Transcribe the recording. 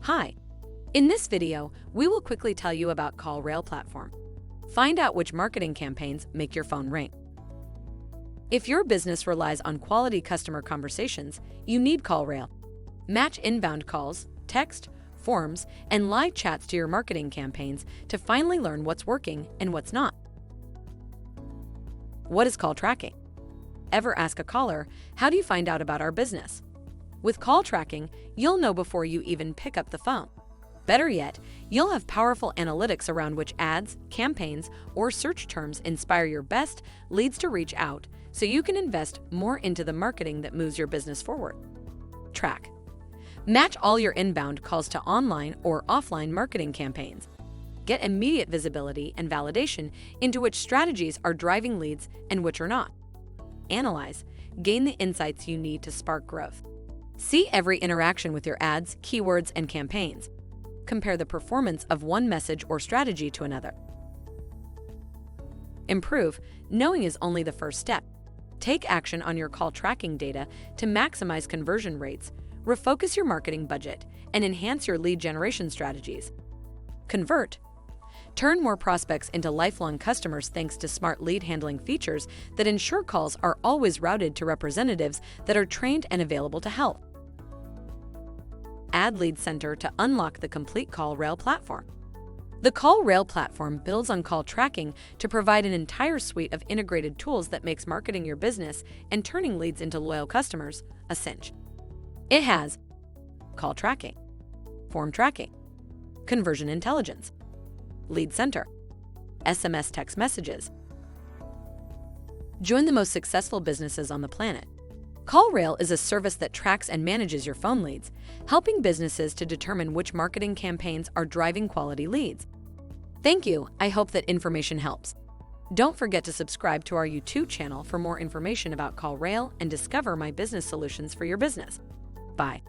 Hi. In this video, we will quickly tell you about CallRail Platform. Find out which marketing campaigns make your phone ring. If your business relies on quality customer conversations, you need CallRail. Match inbound calls, text, forms, and live chats to your marketing campaigns to finally learn what's working and what's not. What is call tracking? Ever ask a caller, how do you find out about our business? With call tracking, you'll know before you even pick up the phone. Better yet, you'll have powerful analytics around which ads, campaigns, or search terms inspire your best leads to reach out, so you can invest more into the marketing that moves your business forward. Track. Match all your inbound calls to online or offline marketing campaigns. Get immediate visibility and validation into which strategies are driving leads and which are not. Analyze. Gain the insights you need to spark growth. See every interaction with your ads, keywords, and campaigns. Compare the performance of one message or strategy to another. Improve. Knowing is only the first step. Take action on your call tracking data to maximize conversion rates, refocus your marketing budget, and enhance your lead generation strategies. Convert. Turn more prospects into lifelong customers thanks to smart lead handling features that ensure calls are always routed to representatives that are trained and available to help. Add Lead Center to unlock the complete CallRail platform. The CallRail platform builds on call tracking to provide an entire suite of integrated tools that makes marketing your business and turning leads into loyal customers a cinch. It has call tracking, form tracking, conversion intelligence, Lead Center, SMS text messages. Join the most successful businesses on the planet. CallRail is a service that tracks and manages your phone leads, helping businesses to determine which marketing campaigns are driving quality leads. Thank you. I hope that information helps. Don't forget to subscribe to our YouTube channel for more information about CallRail and discover my business solutions for your business. Bye.